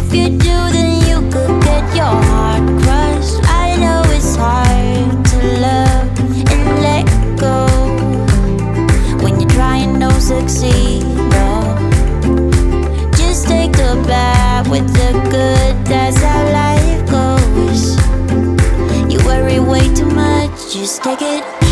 if you do, then you could get your heart crushed. I know it's hard to love and let go when you're trying, don't succeed, no. Just take the bad with the good, that's how life goes. You worry way too much, just take it